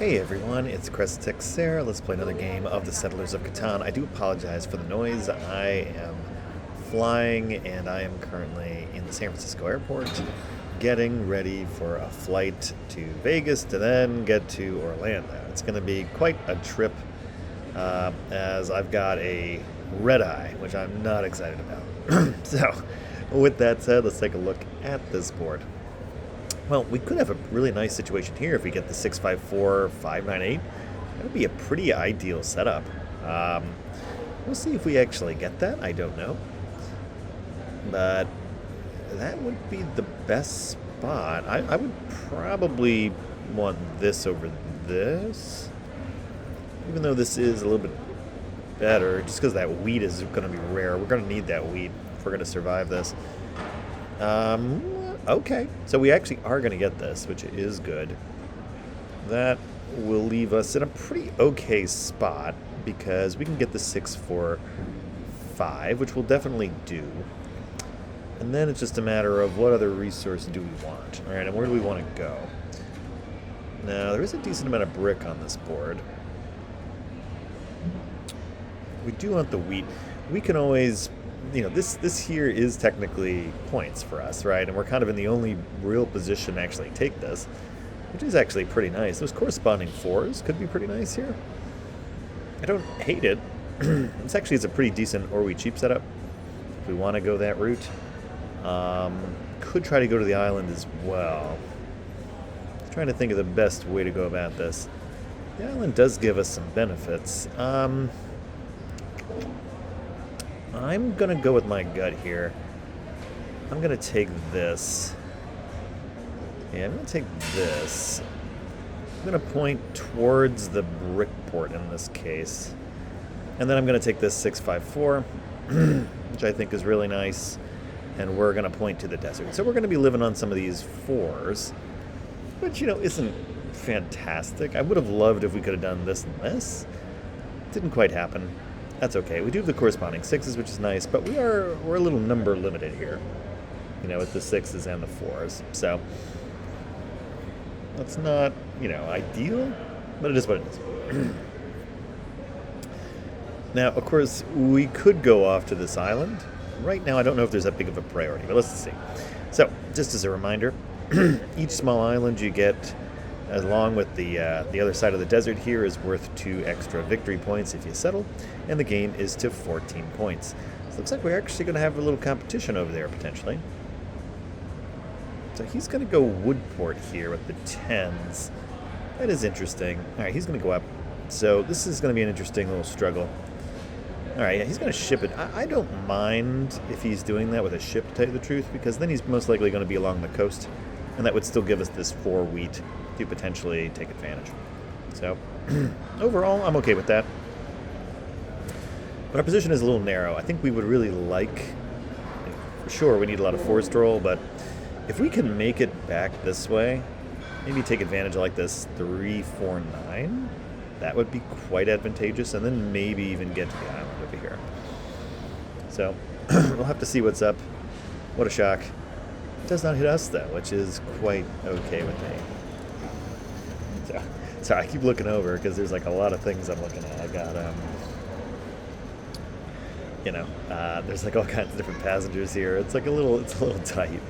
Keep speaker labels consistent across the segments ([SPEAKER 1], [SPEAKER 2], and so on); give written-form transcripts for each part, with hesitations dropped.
[SPEAKER 1] Hey everyone, it's Sarah. Let's play another game of the Settlers of Catan. I do apologize for the noise. I am flying and I am currently in the San Francisco airport getting ready for a flight to Vegas to then get to Orlando. It's going to be quite a trip as I've got a red eye, which I'm not excited about. So, with that said, let's take a look at this board. Well, we could have a really nice situation here if we get the 654 598. That would be a pretty ideal setup. We'll see if we actually get that. I don't know. But that would be the best spot. I would probably want this over this. Even though this is a little bit better, just because that wheat is going to be rare. We're going to need that wheat if we're going to survive this. Okay, so we actually are going to get this, which is good. That will leave us in a pretty okay spot because we can get the 645, which we'll definitely do. And then it's just a matter of what other resource do we want. All right, and where do we want to go? Now, there is a decent amount of brick on this board. We do want the wheat. We can always... this here is technically points for us, right? And we're kind of in the only real position to actually take this, which is actually pretty nice. Those corresponding fours could be pretty nice here. I don't hate it. It's a pretty decent or we cheap setup if we want to go that route. Could try to go to the island as well. Trying to think of the best way to go about this. The island does give us some benefits. I'm going to go with my gut here. I'm going to take this. Yeah, I'm going to take this. I'm going to point towards the brick port in this case. And then I'm going to take this 654, which I think is really nice. And we're going to point to the desert. So we're going to be living on some of these fours, which, isn't fantastic. I would have loved if we could have done this and this. Didn't quite happen. That's okay. We do have the corresponding sixes, which is nice, but we're a little number limited here, with the sixes and the fours. So that's not, ideal, but it is what it is. Now, of course, we could go off to this island. Right now, I don't know if there's that big of a priority, but let's see. So, just as a reminder, each small island you get along with the other side of the desert here is worth 2 extra victory points if you settle, and the game is to 14 points. So it looks like we're actually going to have a little competition over there, potentially. So he's going to go Woodport here with the 10s. That is interesting. All right, he's going to go up. So this is going to be an interesting little struggle. All right, yeah, he's going to ship it. I don't mind if he's doing that with a ship, to tell you the truth, because then he's most likely going to be along the coast, and that would still give us this 4 wheat to potentially take advantage. So, overall, I'm okay with that. But our position is a little narrow. I think we would really like, for sure, we need a lot of forest roll, but if we can make it back this way, maybe take advantage of like this 349, that would be quite advantageous, and then maybe even get to the island over here. So, we'll have to see what's up. What a shock. It does not hit us, though, which is quite okay with me. So I keep looking over because there's like a lot of things I'm looking at. I got, there's like all kinds of different passengers here. It's a little tight,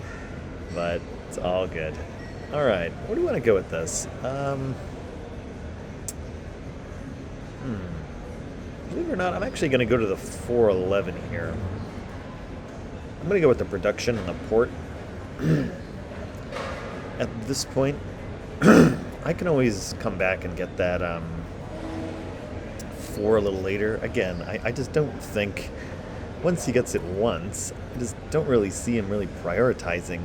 [SPEAKER 1] but it's all good. All right, where do we want to go with this? Believe it or not, I'm actually going to go to the 411 here. I'm going to go with the production and the port. At this point, I can always come back and get that 4 a little later. Again, I just don't think, once he gets it once, I just don't really see him really prioritizing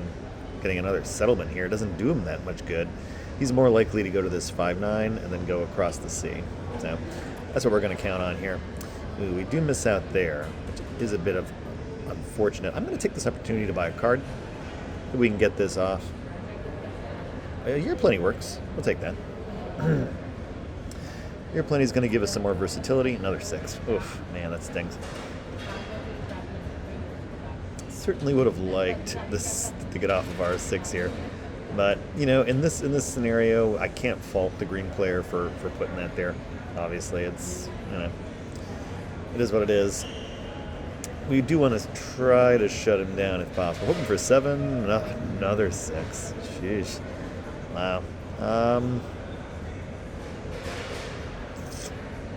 [SPEAKER 1] getting another settlement here. It doesn't do him that much good. He's more likely to go to this 5-9 and then go across the sea. So that's what we're going to count on here. Ooh, we do miss out there, which is a bit of unfortunate. I'm going to take this opportunity to buy a card. Maybe we can get this off. Year Plenty works. We'll take that. Year Plenty is going to give us some more versatility. Another 6. Oof, man, that stings. Certainly would have liked this to get off of our 6 here. But you know, in this scenario, I can't fault the green player for putting that there. Obviously, it's it is what it is. We do want to try to shut him down if possible. Hoping for 7, another 6. Sheesh. Wow.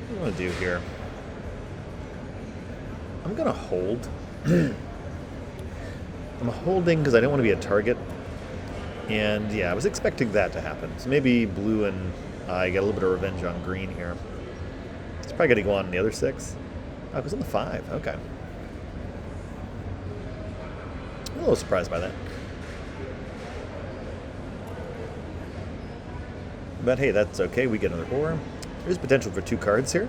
[SPEAKER 1] What do I want to do here? I'm going to hold. I'm holding because I don't want to be a target. And yeah, I was expecting that to happen. So maybe blue and I get a little bit of revenge on green here. It's probably going to go on the other 6. Oh, it was on the 5. Okay. I'm a little surprised by that. But hey, that's okay. We get another ore. There's potential for 2 cards here.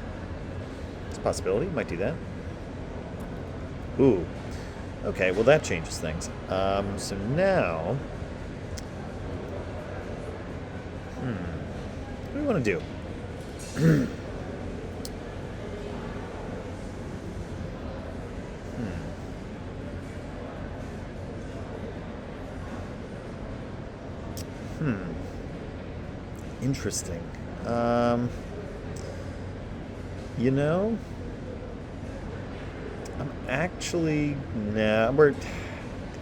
[SPEAKER 1] It's a possibility. Might do that. Ooh. Okay, well that changes things. So now... What do we want to do? Interesting. You know, I'm actually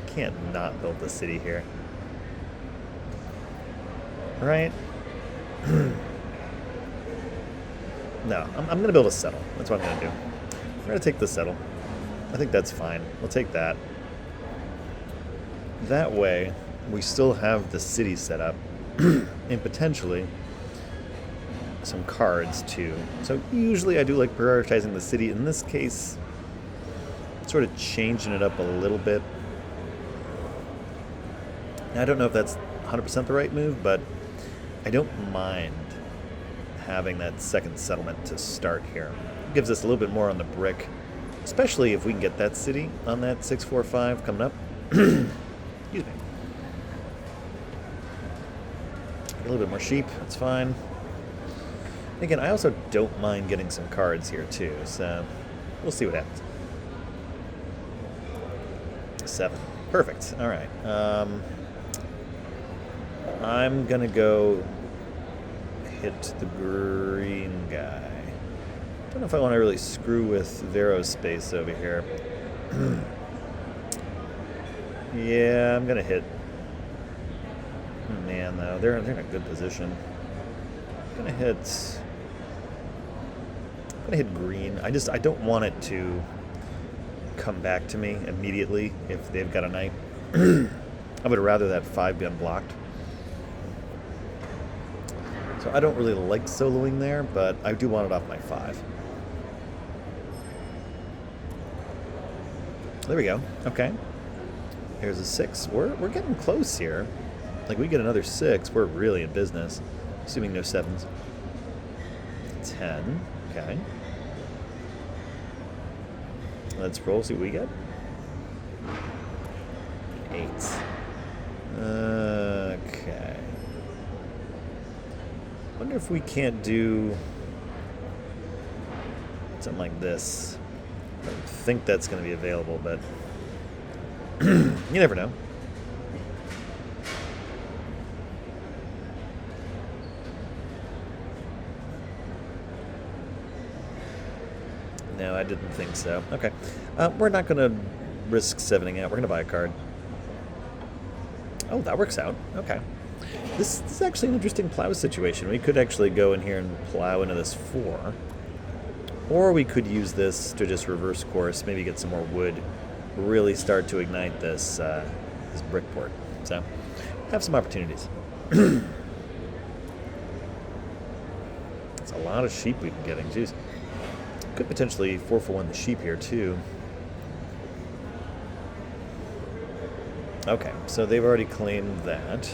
[SPEAKER 1] can't not build the city here, right? No, I'm gonna build a settle. That's what I'm gonna do. We're gonna take the settle. I think that's fine. We'll take that. That way, we still have the city set up. And potentially some cards too. So usually I do like prioritizing the city. In this case, sort of changing it up a little bit. Now, I don't know if that's 100% the right move, but I don't mind having that second settlement to start here. It gives us a little bit more on the brick, especially if we can get that city on that 645 coming up. Excuse me. A little bit more sheep, that's fine. Again, I also don't mind getting some cards here too, so we'll see what happens. 7. Perfect. All right. I'm going to go hit the green guy. Don't know if I want to really screw with Vero's space over here. Yeah, I'm going to hit. Man, though, they're in a good position. I'm gonna hit green. I don't want it to come back to me immediately if they've got a knight. I would rather that 5 be unblocked. So I don't really like soloing there, but I do want it off my 5. There we go. Okay. Here's a 6. We're getting close here. Like, we get another 6, we're really in business. Assuming no 7s. 10. Okay. Let's roll, see what we get. 8. Okay. Wonder if we can't do something like this. I don't think that's going to be available, but you never know. No, I didn't think so. Okay. We're not going to risk 7ing out. We're going to buy a card. Oh, that works out. Okay. This is actually an interesting plow situation. We could actually go in here and plow into this 4. Or we could use this to just reverse course, maybe get some more wood, really start to ignite this this brick port. So, have some opportunities. It's a lot of sheep we've been getting. Jeez. Could potentially 4-for-1 the sheep here, too. Okay, so they've already claimed that.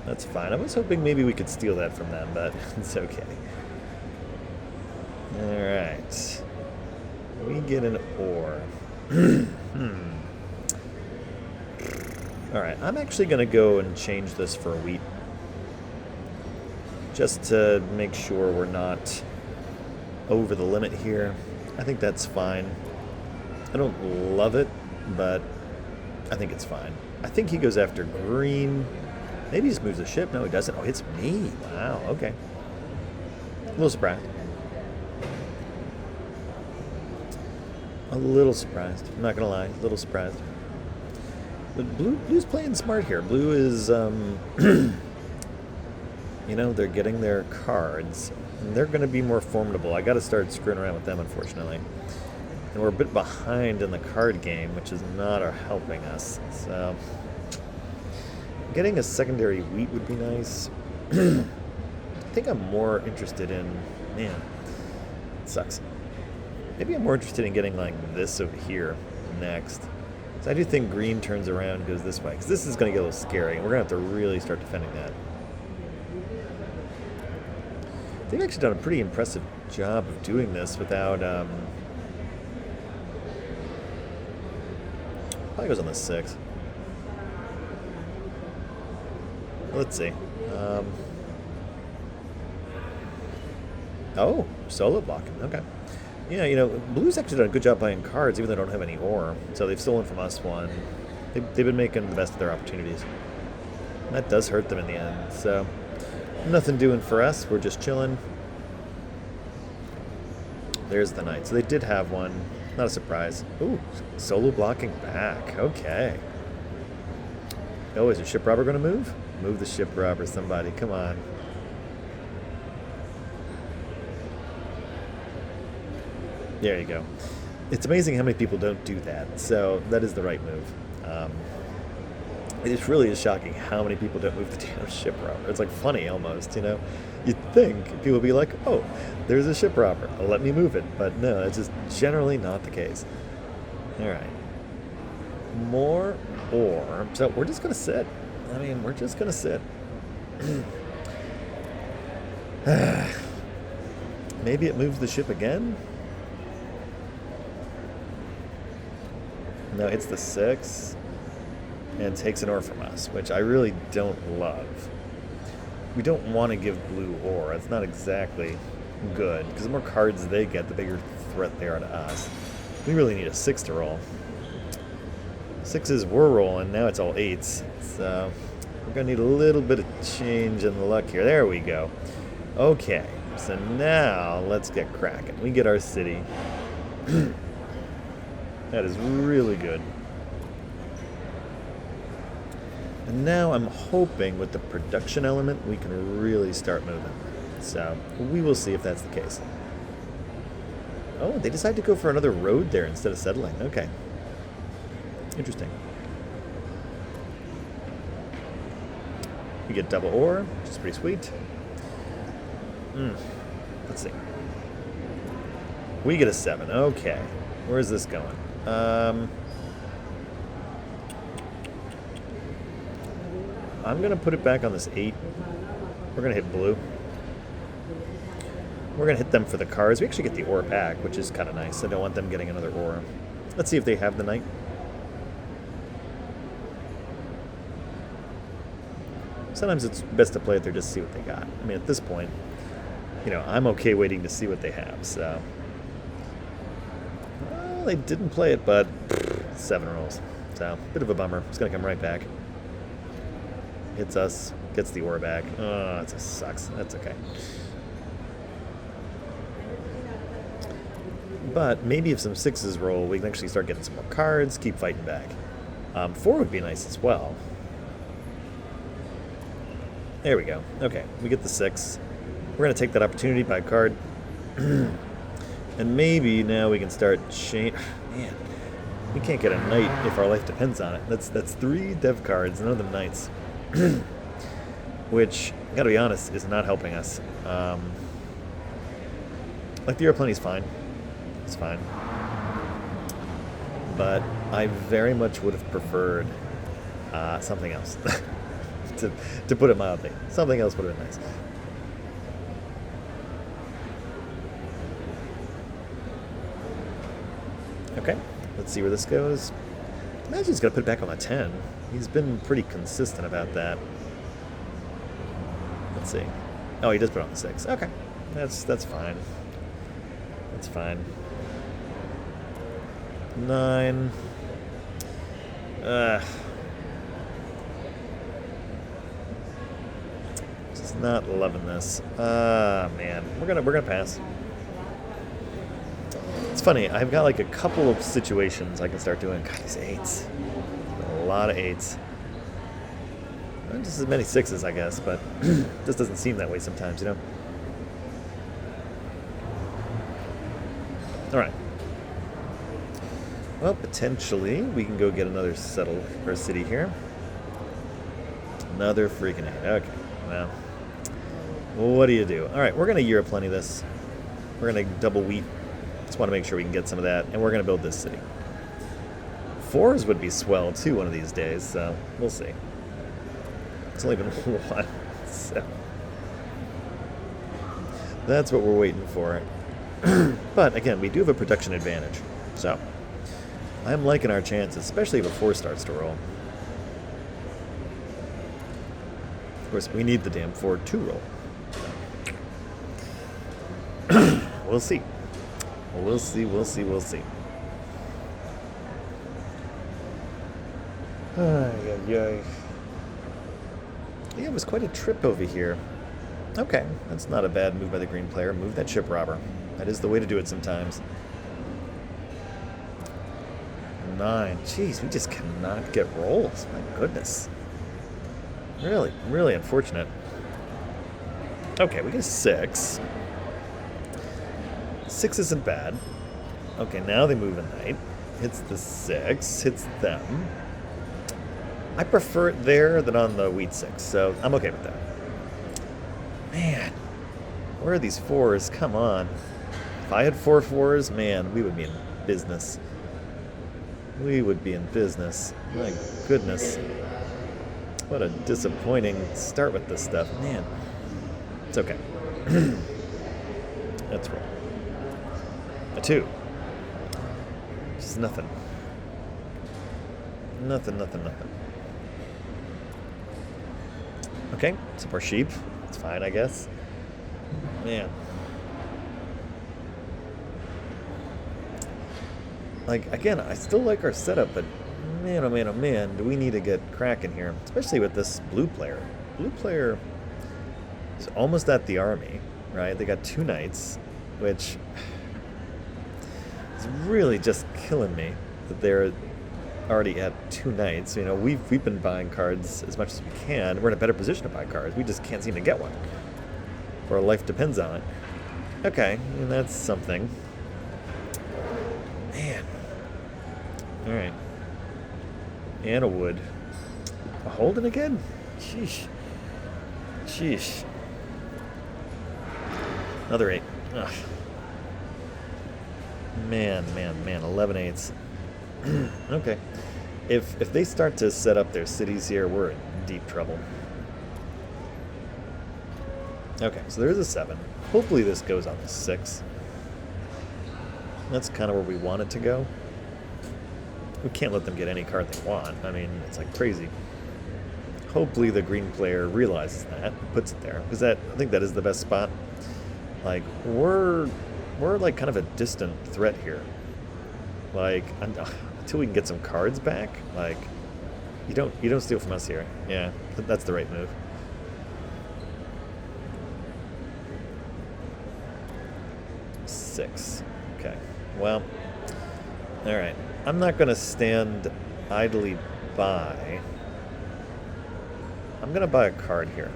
[SPEAKER 1] That's fine. I was hoping maybe we could steal that from them, but it's okay. Alright. We get an ore. Alright, I'm actually going to go and change this for a wheat. Just to make sure we're not over the limit here. I think that's fine. I don't love it, but I think it's fine. I think he goes after green. Maybe he just moves the ship. No, he doesn't. Oh, it's me. Wow, okay. A little surprised. A little surprised. I'm not going to lie. A little surprised. But Blue's playing smart here. Blue is, you know, they're getting their cards. And they're going to be more formidable. I got to start screwing around with them, unfortunately. And we're a bit behind in the card game, which is not helping us. So, getting a secondary wheat would be nice. I think I'm more interested in... Man, it sucks. Maybe I'm more interested in getting, like, this over here next. So I do think green turns around and goes this way, because this is going to get a little scary, and we're going to have to really start defending that. They've actually done a pretty impressive job of doing this without... Probably goes on the 6. Let's see. Oh, solo blocking. Okay. Yeah, you know, Blue's actually done a good job buying cards, even though they don't have any ore. So they've stolen from us one. They've been making the best of their opportunities. And that does hurt them in the end. So, nothing doing for us. We're just chilling. There's the knight. So they did have one. Not a surprise. Ooh, solo blocking back. Okay. Oh, is your ship robber going to move? Move the ship robber, somebody. Come on. There you go. It's amazing how many people don't do that. So that is the right move. It really is shocking how many people don't move the damn ship robber. It's like funny almost, you know? You'd think people would be like, oh, there's a ship robber. Let me move it. But no, it's just generally not the case. All right. More ore. So we're just going to sit. I mean, we're just going to sit. Maybe it moves the ship again? No, it's the 6 and takes an ore from us, which I really don't love. We don't want to give blue ore. It's not exactly good, because the more cards they get, the bigger threat they are to us. We really need a 6 to roll. 6s were rolling, now it's all 8s. So we're going to need a little bit of change in the luck here. There we go. Okay, so now let's get cracking. We get our city. That is really good. And now I'm hoping with the production element we can really start moving. So we will see if that's the case. Oh, they decided to go for another road there instead of settling. Okay. Interesting. We get double ore, which is pretty sweet. Let's see. We get a 7. Okay. Where's this going? I'm going to put it back on this 8. We're going to hit blue. We're going to hit them for the cards. We actually get the ore back, which is kind of nice. I don't want them getting another ore. Let's see if they have the knight. Sometimes it's best to play it there just to see what they got. I mean, at this point, you know, I'm okay waiting to see what they have, so... Well, they didn't play it, but 7 rolls. So, bit of a bummer. It's going to come right back. Hits us, gets the ore back. Oh, that just sucks. That's okay. But maybe if some 6s roll, we can actually start getting some more cards, keep fighting back. 4 would be nice as well. There we go. Okay, we get the 6. We're going to take that opportunity by card. And maybe now we can start Man, we can't get a knight if our life depends on it. That's 3 dev cards, none of them knights. Which, gotta be honest, is not helping us. Like, the airplane is fine. It's fine. But I very much would have preferred something else. to put it mildly. Something else would have been nice. Okay, let's see where this goes. Imagine he's going to put it back on the 10. He's been pretty consistent about that. Let's see. Oh, he does put it on the 6. Okay, that's fine. That's fine. 9. Just not loving this. Ah, man. We're gonna pass. It's funny, I've got like a couple of situations I can start doing. God, these 8s. A lot of 8s. Not just as many 6s, I guess, but just doesn't seem that way sometimes, you know? Alright. Well, potentially, we can go get another settle or city here. Another freaking 8. Okay, well. What do you do? Alright, we're going to year plenty this. We're going to double wheat. Just want to make sure we can get some of that, and we're going to build this city. 4s would be swell, too, one of these days, so we'll see. It's only been 1, so... That's what we're waiting for. But, again, we do have a production advantage, so... I'm liking our chances, especially if a 4 starts to roll. Of course, we need the damn 4 to roll. So. We'll see. We'll see, we'll see, we'll see. Yeah, it was quite a trip over here. Okay, that's not a bad move by the green player. Move that ship robber. That is the way to do it sometimes. 9. Jeez, we just cannot get rolls. My goodness. Really, really unfortunate. Okay, we get a 6. 6 isn't bad. Okay, now they move a knight. Hits the 6. Hits them. I prefer it there than on the wheat 6, so I'm okay with that. Man, where are these 4s? Come on. If I had 4 4s, man, we would be in business. We would be in business. My goodness. What a disappointing start with this stuff. Man. It's okay. Let's roll. A 2. Just nothing. Nothing. Okay, some more sheep. It's fine, I guess. Man. Like, again, I still like our setup, but man, oh man, do we need to get cracking here. Especially with this blue player. Blue player is almost at the army, right? They got 2 knights, which is really just killing me that they're already at 2 knights. You know, we've been buying cards as much as we can. We're in a better position to buy cards. We just can't seem to get one. Or our life depends on it. Okay, and that's something. Man. Alright. And a wood. A Holden again? Sheesh. Sheesh. Another 8. Ugh. Man. 11 8s. Okay. If they start to set up their cities here, we're in deep trouble. Okay, so there's a 7. Hopefully this goes on the 6. That's kind of where we want it to go. We can't let them get any card they want. I mean, it's like crazy. Hopefully the green player realizes that and puts it there, because I think that is the best spot. Like, we're like kind of a distant threat here. Like, until we can get some cards back, like, you don't steal from us here. Yeah, that's the right move. Six. Okay. Well, all right. I'm not going to stand idly by. I'm going to buy a card here.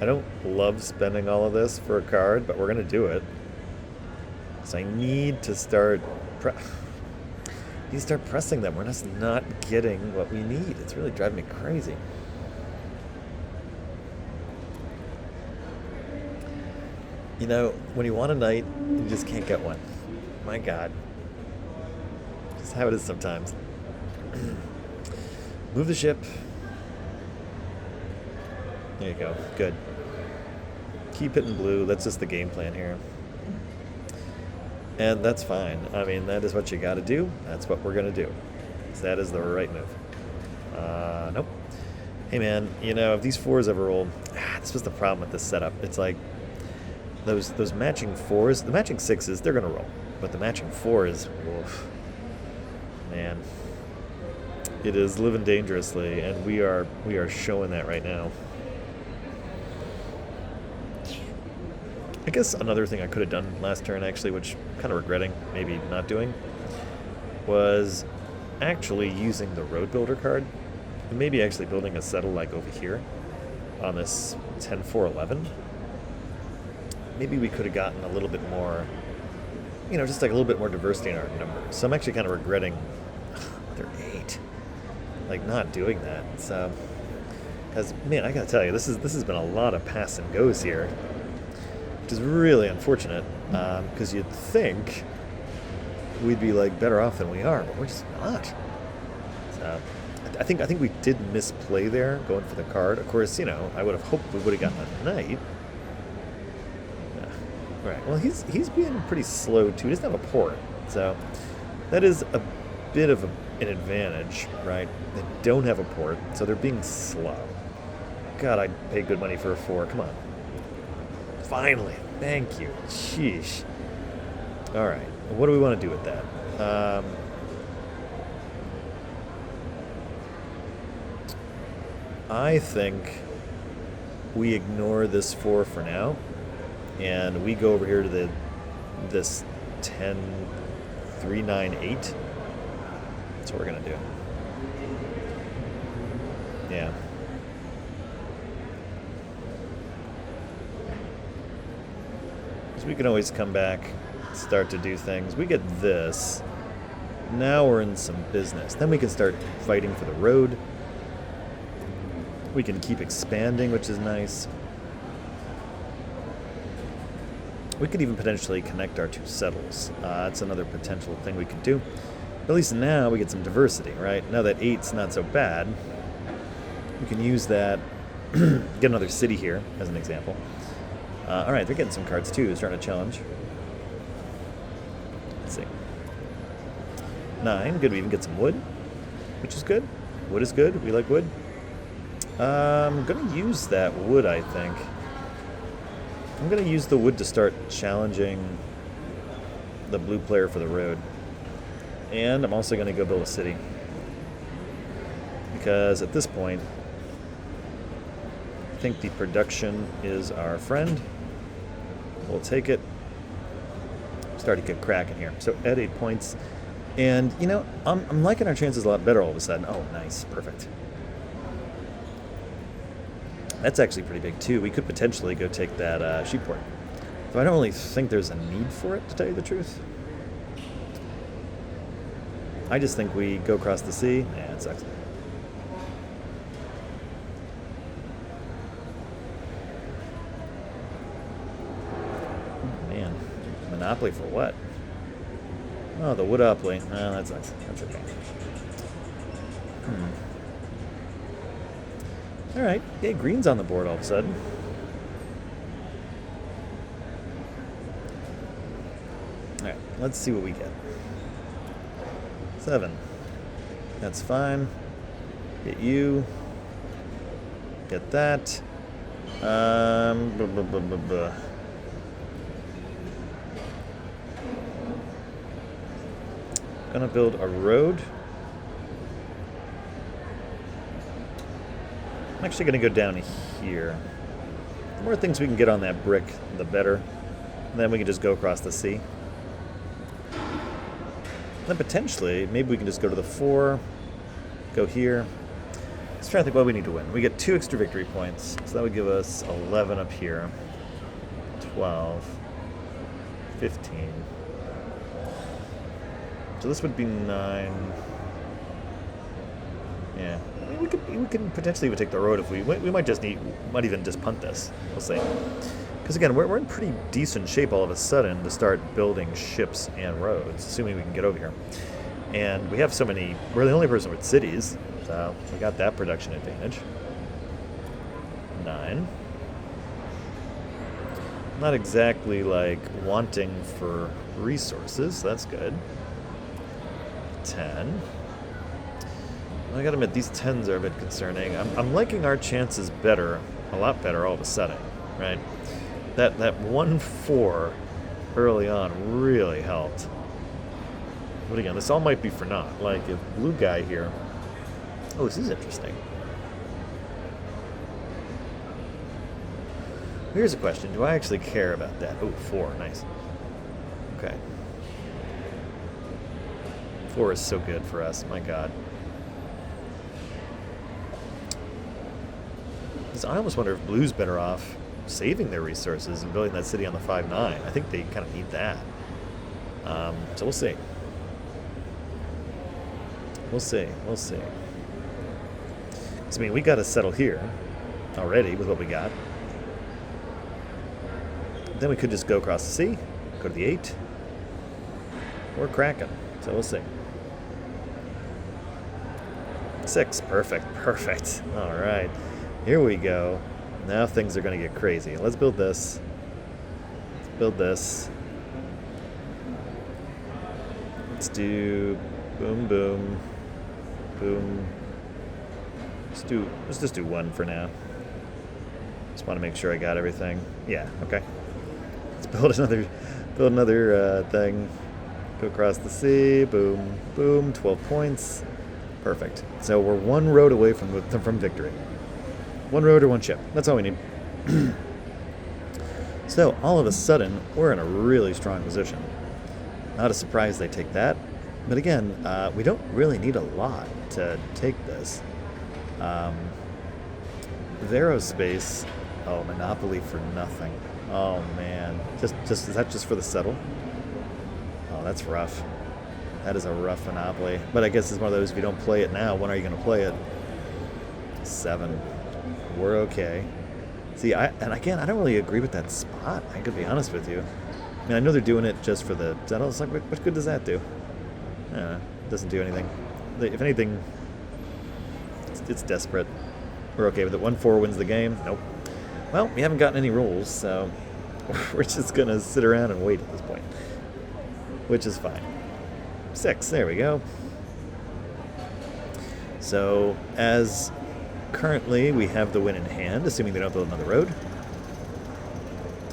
[SPEAKER 1] I don't love spending all of this for a card, but we're going to do it. So I need to start pressing them. We're just not getting what we need. It's really driving me crazy. You know, when you want a knight, you just can't get one. My God. Just how it is sometimes. Move the ship. There you go. Good. Keep it in blue. That's just the game plan here. And that's fine. I mean, that is what you got to do. That's what we're going to do. So that is the right move. Nope. Hey, man, you know, if these 4s ever roll, this was the problem with this setup. It's like those matching 4s, the matching 6s, they're going to roll. But the matching 4s, oof, man, it is living dangerously, and we are showing that right now. I guess another thing I could have done last turn, actually, which I'm kind of regretting maybe not doing, was actually using the road builder card. And maybe actually building a settle like over here on this 10-4-11. Maybe we could have gotten a little bit more, you know, just like a little bit more diversity in our numbers. So I'm actually kind of regretting they're 8, like not doing that. So, because man, I gotta tell you, this has been a lot of pass and goes here, which is really unfortunate. Because you'd think we'd be like better off than we are, but we're just not. So I think we did misplay there going for the card. Of course, you know, I would have hoped we would have gotten a knight. Right. Well, he's being pretty slow too. He doesn't have a port, so that is a bit of an advantage, right? They don't have a port, so they're being slow. God, I'd pay good money for a 4. Come on. Finally, thank you. Sheesh. All right. What do we want to do with that? I think we ignore this 4 for now. And we go over here to this 10-3-9-8. That's what we're gonna do. Yeah. So we can always come back, start to do things. We get this. Now we're in some business. Then we can start fighting for the road. We can keep expanding, which is nice. We could even potentially connect our 2 settles. That's another potential thing we could do. But at least now we get some diversity, right? Now that 8's not so bad, we can use that, get another city here, as an example. All right, they're getting some cards too, starting to challenge. Let's see. 9, good, we even get some wood, which is good. Wood is good, we like wood. I'm gonna use that wood, I think. I'm going to use the wood to start challenging the blue player for the road. And I'm also going to go build a city. Because at this point, I think the production is our friend. We'll take it. Start to get cracking here. So at 8 points. And, you know, I'm liking our chances a lot better all of a sudden. Oh, nice. Perfect. That's actually pretty big, too. We could potentially go take that sheep port. Though I don't really think there's a need for it, to tell you the truth. I just think we go across the sea. Yeah, it sucks. Oh, man. Monopoly for what? Oh, the Woodopoly. Oh, that sucks. That's okay. Alright, yeah, green's on the board all of a sudden. Alright, let's see what we get. 7. That's fine. Get you. Get that. Gonna build a road. I'm actually going to go down here. The more things we can get on that brick, the better. And then we can just go across the sea. And then potentially, maybe we can just go to the 4, go here. Let's try to think what we need to win. We get 2 extra victory points, so that would give us 11 up here. 12. 15. So this would be 9. Yeah. I mean, we could potentially even take the road if we might even just punt this. We'll see. Because again, we're in pretty decent shape all of a sudden to start building ships and roads, assuming we can get over here. And we have so many. We're the only person with cities, so we got that production advantage. 9. Not exactly like wanting for resources, so that's good. 10. I gotta admit, these 10s are a bit concerning. I'm liking our chances better, a lot better all of a sudden, right? That 1-4 early on really helped. But again, this all might be for naught. Like, if blue guy here... Oh, this is interesting. Here's a question. Do I actually care about that? Oh, 4. Nice. Okay. 4 is so good for us. My God. I almost wonder if Blue's better off saving their resources and building that city on the 5-9. I think they kind of need that. So we'll see. We'll see. We'll see. I mean, we got to settle here already with what we got. Then we could just go across the sea, go to the 8. We're cracking. So we'll see. 6. Perfect. Perfect. All right. Here we go. Now things are going to get crazy. Let's build this. Let's build this. Let's do boom, boom, boom. Let's just do 1 for now. Just want to make sure I got everything. Yeah. Okay. Let's build another thing. Go across the sea. Boom, boom. 12 points. Perfect. So we're 1 road away from victory. 1 road or 1 ship. That's all we need. So, all of a sudden, we're in a really strong position. Not a surprise they take that. But again, we don't really need a lot to take this. Aerospace. Oh, Monopoly for nothing. Oh, man. Is that just for the settle? Oh, that's rough. That is a rough Monopoly. But I guess it's one of those, if you don't play it now, when are you going to play it? 7. We're okay. See, I don't really agree with that spot. I could be honest with you. I mean, I know they're doing it just for the settle. It's like, what good does that do? I don't know. It doesn't do anything. If anything, it's desperate. We're okay with it. 1-4 wins the game. Nope. Well, we haven't gotten any rules, so we're just going to sit around and wait at this point, which is fine. 6. There we go. So, as currently we have the win in hand, assuming they don't build another road.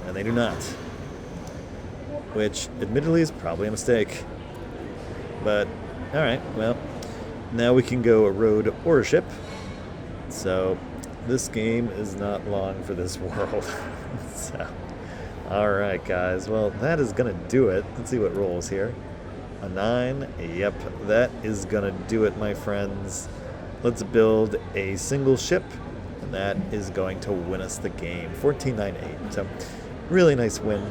[SPEAKER 1] And they do not. Which, admittedly, is probably a mistake. But, alright, well, now we can go a road or a ship. So, this game is not long for this world. So, alright, guys. Well, that is going to do it. Let's see what rolls here. A 9. Yep, that is going to do it, my friends. Let's build a single ship, and that is going to win us the game. 14-9-8. So, really nice win.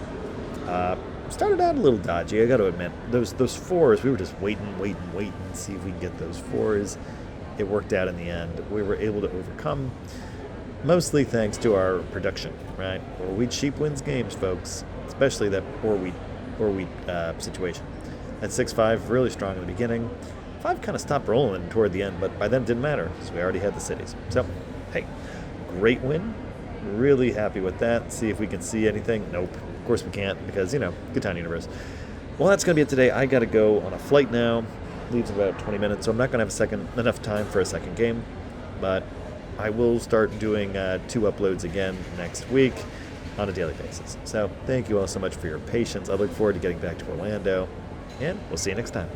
[SPEAKER 1] Started out a little dodgy, I got to admit. Those 4s, we were just waiting, see if we can get those 4s. It worked out in the end. We were able to overcome, mostly thanks to our production, right? Or wheat sheep wins games, folks. Especially that or wheat situation. That 6-5, really strong in the beginning. 5 kind of stopped rolling toward the end, but by then it didn't matter because we already had the cities. So, hey, great win. Really happy with that. See if we can see anything. Nope. Of course we can't because, Catan Universe. Well, that's going to be it today. I got to go on a flight now. Leaves in about 20 minutes, so I'm not going to have enough time for a second game. But I will start doing 2 uploads again next week on a daily basis. So, thank you all so much for your patience. I look forward to getting back to Orlando, and we'll see you next time.